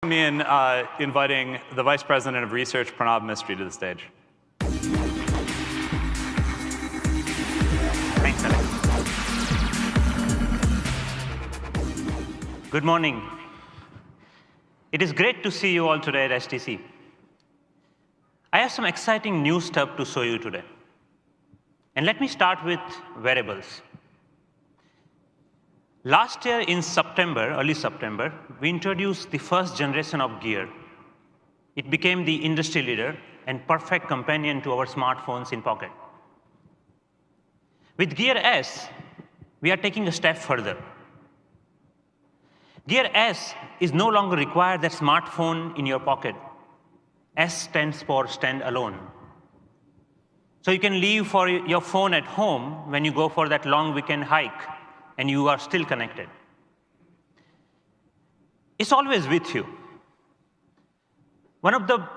Me in inviting the Vice President of Research, Pranav Mistry, to the stage. Thanks, Alex. Good morning. It is great to see you all today at STC. I have some exciting new stuff to show you today. And let me start with wearables. Last year in September, early September, we introduced the first generation of Gear. It became the industry leader and perfect companion to our smartphones in pocket. With Gear S, we are taking a step further. Gear S is no longer required that smartphone in your pocket. S stands for stand alone. So you can leave for your phone at home when you go for that long weekend hike, and you are still connected. It's always with you. One of the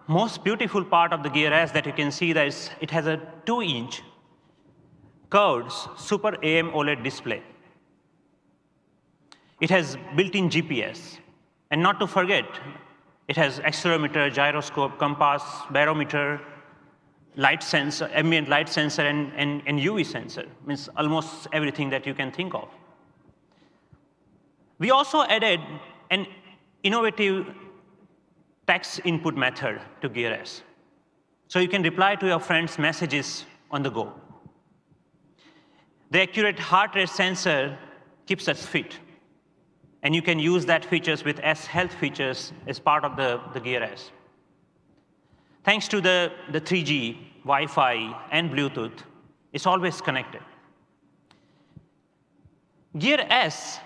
most beautiful part of the Gear S that you can see is it has a 2-inch curved Super AMOLED display. It has built-in GPS. And not to forget, it has accelerometer, gyroscope, compass, barometer, light sensor, ambient light sensor, and UV sensor. Means almost everything that you can think of. We also added an innovative text input method to Gear S. So you can reply to your friends' messages on the go. The accurate heart rate sensor keeps us fit. And you can use that features with S Health features as part of the Gear S. Thanks to the 3G, Wi-Fi, and Bluetooth, it's always connected. Gear S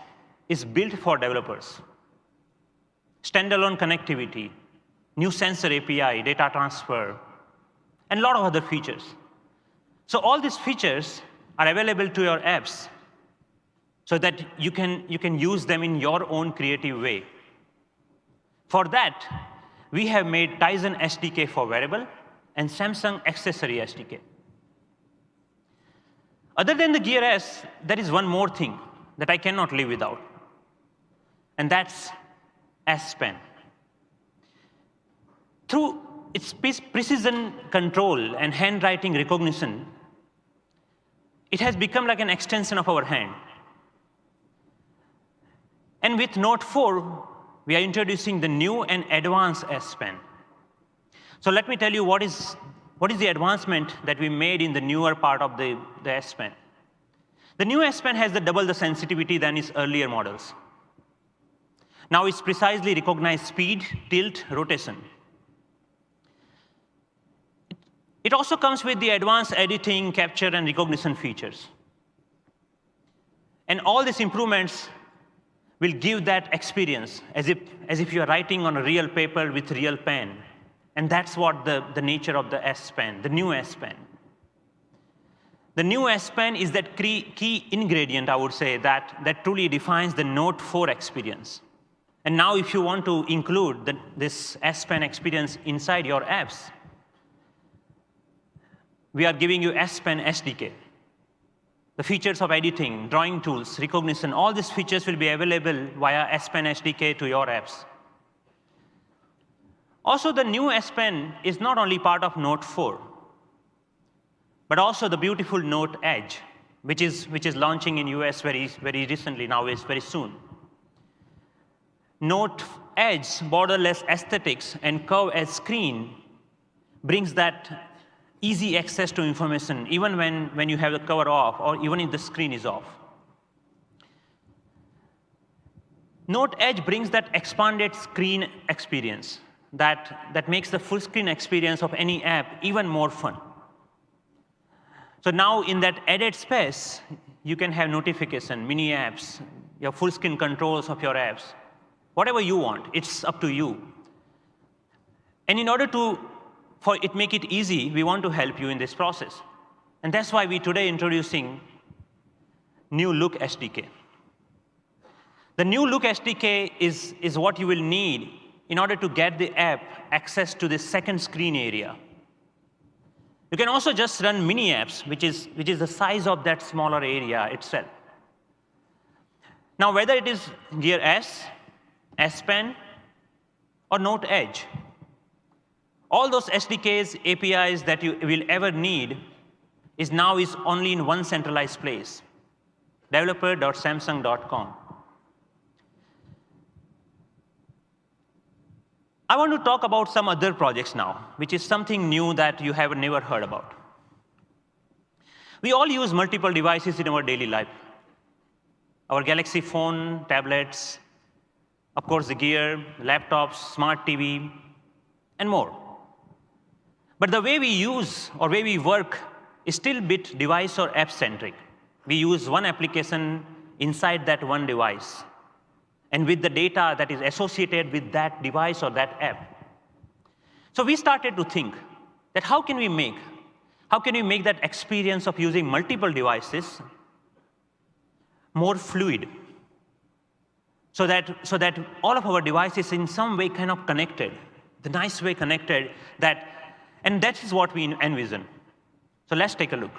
is built for developers. Standalone connectivity, new sensor API, data transfer, and a lot of other features. So all these features are available to your apps so that you can use them in your own creative way. For that, we have made Tizen SDK for wearable and Samsung Accessory SDK. Other than the Gear S, there is one more thing that I cannot live without, and that's S Pen. Through its precision control and handwriting recognition, it has become like an extension of our hand. And with Note 4, we are introducing the new and advanced S Pen. So let me tell you what is the advancement that we made in the newer part of the S Pen. The new S Pen has double the sensitivity than its earlier models. Now it's precisely recognized speed, tilt, rotation. It also comes with the advanced editing, capture, and recognition features. And all these improvements will give that experience as if you're writing on a real paper with real pen. And that's what the nature of the S Pen, the new S Pen. The new S Pen is that key ingredient, I would say, that truly defines the Note 4 experience. And now if you want to include this S Pen experience inside your apps, we are giving you S Pen SDK. The features of editing, drawing tools, recognition, all these features will be available via S Pen SDK to your apps. Also, the new S Pen is not only part of Note 4, but also the beautiful Note Edge, which is launching in US very recently, now is very soon. Note Edge, borderless aesthetics, and curved edge screen brings that easy access to information, even when you have the cover off, or even if the screen is off. Note Edge brings that expanded screen experience that makes the full screen experience of any app even more fun. So now in that added space, you can have notification, mini apps, your full screen controls of your apps, whatever you want, it's up to you. And in order to make it easy, we want to help you in this process. And that's why we today introducing New Look SDK. The New Look SDK is what you will need in order to get the app access to the second screen area. You can also just run mini apps, which is the size of that smaller area itself. Now, whether it is Gear S, S Pen, or Note Edge. All those SDKs, APIs that you will ever need is only in one centralized place, developer.samsung.com. I want to talk about some other projects now, which is something new that you have never heard about. We all use multiple devices in our daily life. Our Galaxy phone, tablets, of course the gear, laptops, smart TV, and more. But the way we use or way we work is still a bit device or app-centric. We use one application inside that one device, and with the data that is associated with that device or that app. So we started to think that how can we make that experience of using multiple devices more fluid, so that all of our devices in some way kind of connected, the nice way connected, and that is what we envision. So let's take a look.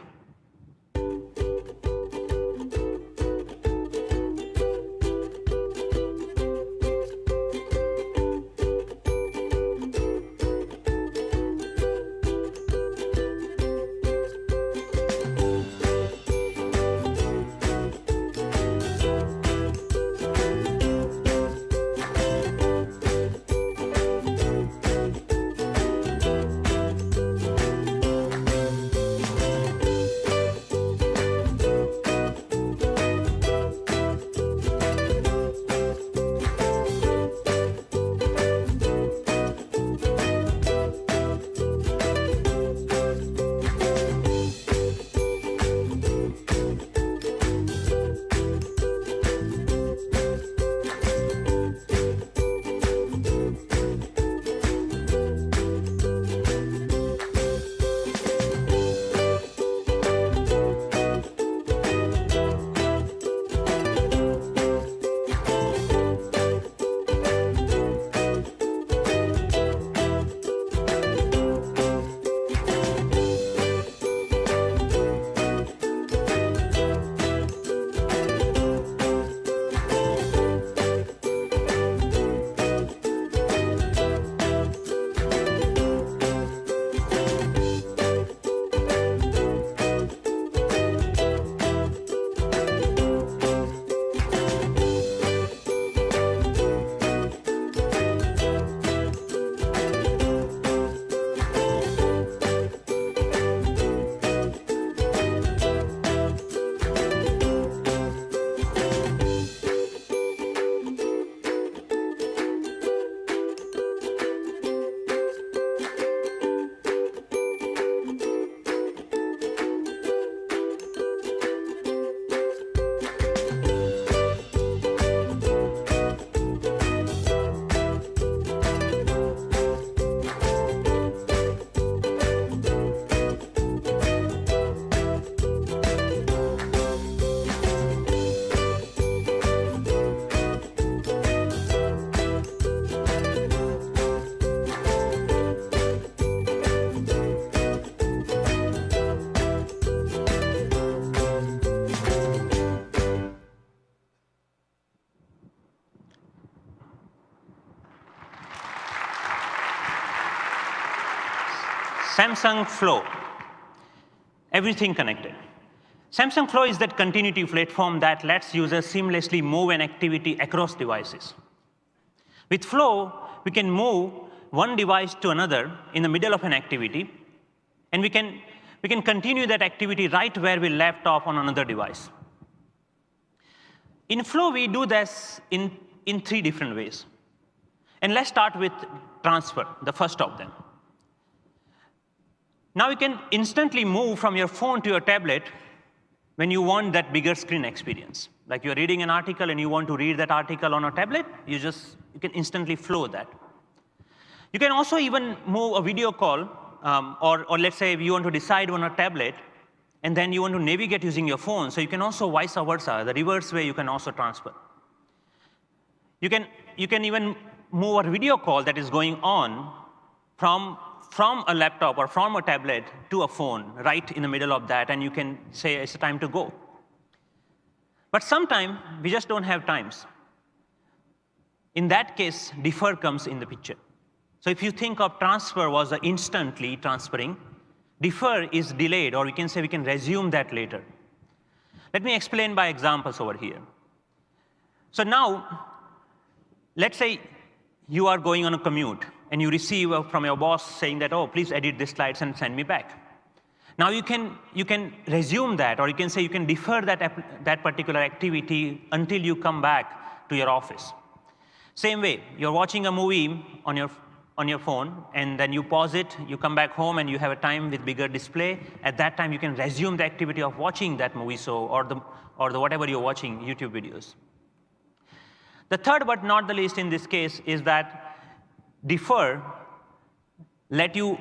Samsung Flow, everything connected. Samsung Flow is that continuity platform that lets users seamlessly move an activity across devices. With Flow, we can move one device to another in the middle of an activity, and we can continue that activity right where we left off on another device. In Flow, we do this in 3 different ways. And let's start with transfer, the first of them. Now you can instantly move from your phone to your tablet when you want that bigger screen experience. Like you're reading an article and you want to read that article on a tablet, you can instantly flow that. You can also even move a video call, or let's say you want to decide on a tablet, and then you want to navigate using your phone, so you can also vice versa, the reverse way you can also transfer. You can even move a video call that is going on from a laptop or from a tablet to a phone right in the middle of that, and you can say it's time to go. But sometimes we just don't have times. in that case, defer comes in the picture. So if you think of transfer was instantly transferring, defer is delayed, or we can say we can resume that later. Let me explain by examples over here. So now, let's say you are going on a commute, and you receive from your boss saying that, oh, please edit these slides and send me back. Now you can resume that, or you can say you can defer that particular activity until you come back to your office. Same way, you're watching a movie on your phone, and then you pause it, you come back home, and you have a time with bigger display. At that time, you can resume the activity of watching that movie, or the whatever you're watching, YouTube videos. The third, but not the least in this case, is that defer let you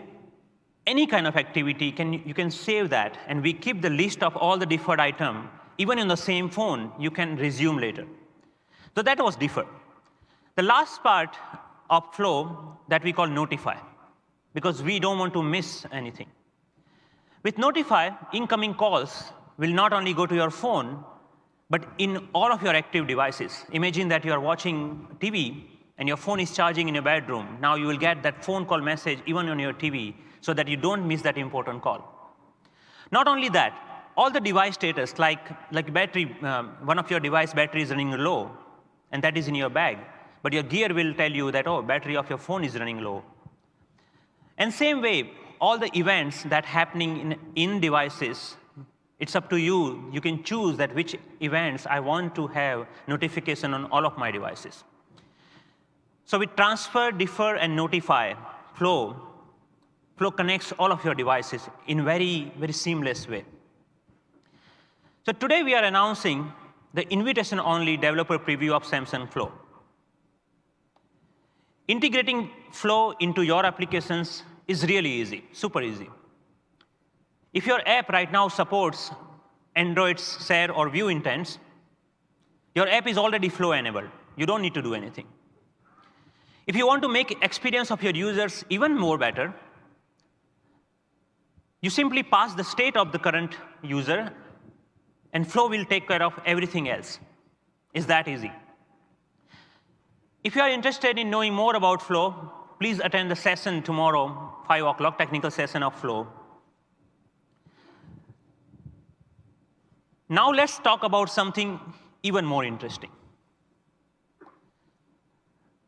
any kind of activity, you can save that, and we keep the list of all the deferred item. Even in the same phone, you can resume later. So that was defer. The last part of flow that we call notify, because we don't want to miss anything. With notify, incoming calls will not only go to your phone, but in all of your active devices. Imagine that you are watching TV, and your phone is charging in your bedroom. Now you will get that phone call message even on your TV, so that you don't miss that important call. Not only that, all the device status, like battery, one of your device battery is running low, and that is in your bag, but your gear will tell you that, oh, battery of your phone is running low. And same way, all the events that happening in devices, it's up to you. You can choose that which events I want to have notification on all of my devices. So with transfer, defer, and notify, flow connects all of your devices in very, very seamless way. So today we are announcing the invitation-only developer preview of Samsung Flow. Integrating Flow into your applications is really easy, super easy. If your app right now supports Android's share or view intents, your app is already Flow enabled. You don't need to do anything. If you want to make experience of your users even more better, you simply pass the state of the current user, and Flow will take care of everything else. It's that easy. If you are interested in knowing more about Flow, please attend the session tomorrow, 5 o'clock, technical session of Flow. Now let's talk about something even more interesting.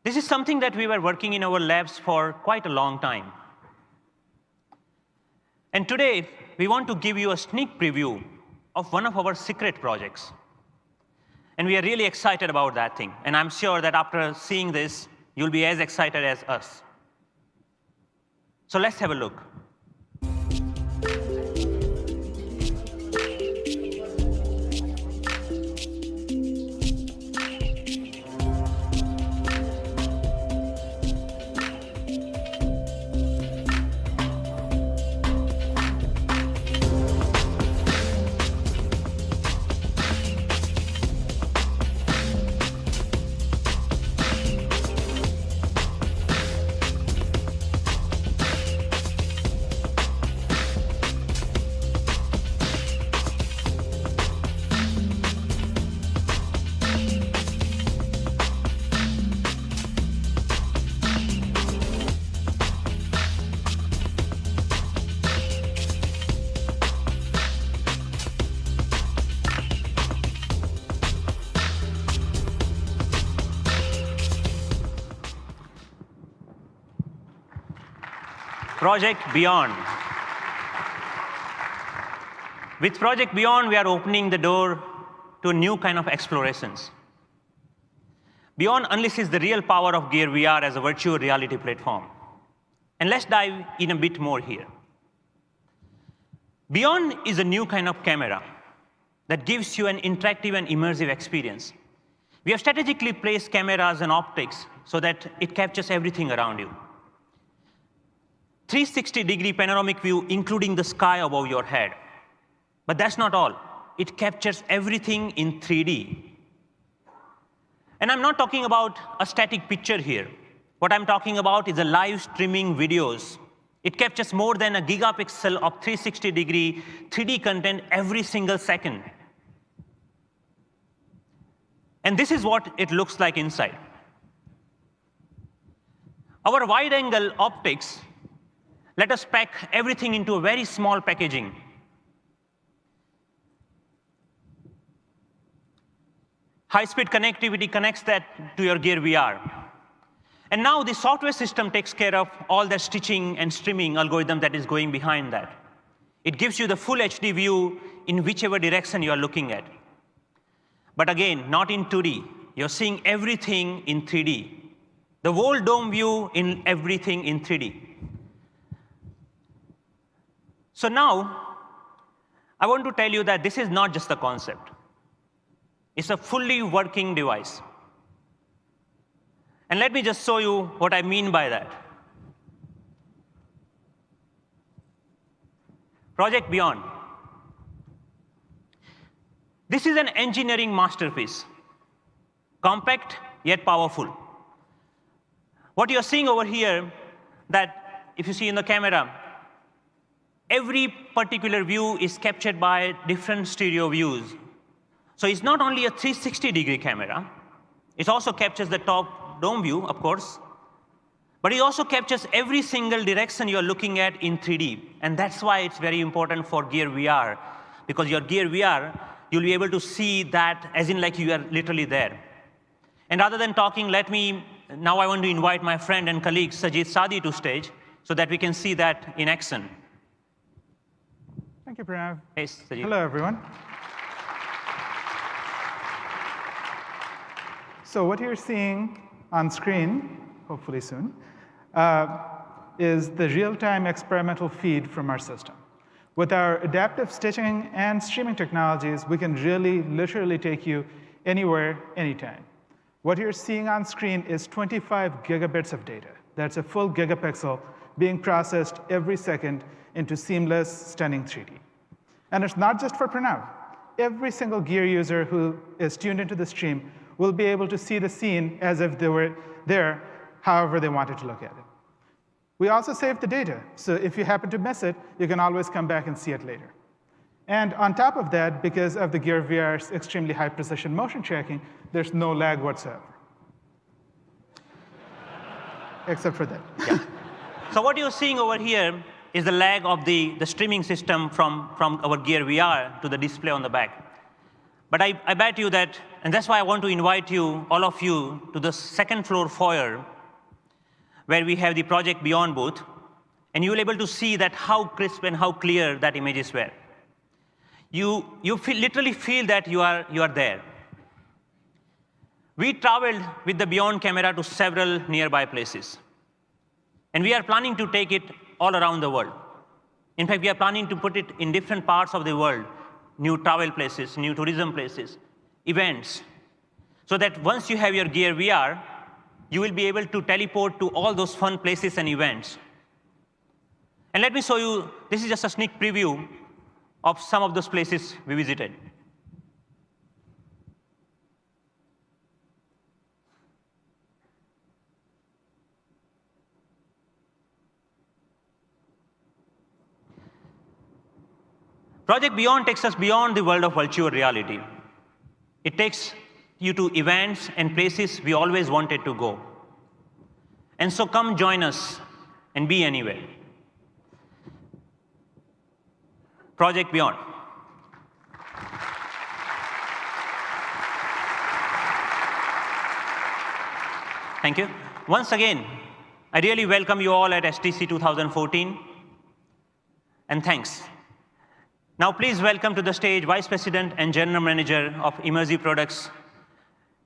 This is something that we were working in our labs for quite a long time. And today, we want to give you a sneak preview of one of our secret projects. And we are really excited about that thing. And I'm sure that after seeing this, you'll be as excited as us. So let's have a look. Project Beyond. With Project Beyond, we are opening the door to a new kind of explorations. Beyond unleashes the real power of Gear VR as a virtual reality platform. And let's dive in a bit more here. Beyond is a new kind of camera that gives you an interactive and immersive experience. We have strategically placed cameras and optics so that it captures everything around you. 360-degree panoramic view, including the sky above your head. But that's not all. It captures everything in 3D. And I'm not talking about a static picture here. What I'm talking about is a live streaming videos. It captures more than a gigapixel of 360-degree 3D content every single second. And this is what it looks like inside. Our wide-angle optics let us pack everything into a very small packaging. High-speed connectivity connects that to your Gear VR. And now the software system takes care of all the stitching and streaming algorithm that is going behind that. It gives you the full HD view in whichever direction you are looking at. But again, not in 2D. You're seeing everything in 3D. The whole dome view in everything in 3D. So now, I want to tell you that this is not just a concept. It's a fully working device. And let me just show you what I mean by that. Project Beyond. This is an engineering masterpiece. Compact, yet powerful. What you're seeing over here, that if you see in the camera, every particular view is captured by different stereo views. So it's not only a 360-degree camera, it also captures the top dome view, of course, but it also captures every single direction you're looking at in 3D. And that's why it's very important for Gear VR, because your Gear VR, you'll be able to see that as in like you are literally there. And rather than talking, now I want to invite my friend and colleague, Sajid Sadi, to stage so that we can see that in action. Thank you, Pranav. Hey, Sajid. Hello, everyone. So what you're seeing on screen, hopefully soon, is the real-time experimental feed from our system. With our adaptive stitching and streaming technologies, we can really, literally take you anywhere, anytime. What you're seeing on screen is 25 gigabits of data. That's a full gigapixel being processed every second into seamless, stunning 3D. And it's not just for Pranav. Every single Gear user who is tuned into the stream will be able to see the scene as if they were there, however they wanted to look at it. We also save the data, so if you happen to miss it, you can always come back and see it later. And on top of that, because of the Gear VR's extremely high precision motion tracking, there's no lag whatsoever. Except for that. Yeah. So what you're seeing over here is the lag of the streaming system from our Gear VR to the display on the back. But I bet you that, and that's why I want to invite you, all of you, to the second floor foyer, where we have the Project Beyond booth, and you will be able to see that how crisp and how clear that images were. You literally feel that you are there. We traveled with the Beyond camera to several nearby places. And we are planning to take it all around the world. In fact, we are planning to put it in different parts of the world, new travel places, new tourism places, events, so that once you have your Gear VR, you will be able to teleport to all those fun places and events. And let me show you, this is just a sneak preview of some of those places we visited. Project Beyond takes us beyond the world of virtual reality. It takes you to events and places we always wanted to go. And so come join us and be anywhere. Project Beyond. Thank you. Once again, I really welcome you all at STC 2014. And thanks. Now please welcome to the stage Vice President and General Manager of Immersive Products,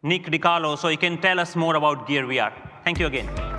Nick DiCarlo, so he can tell us more about Gear VR. Thank you again.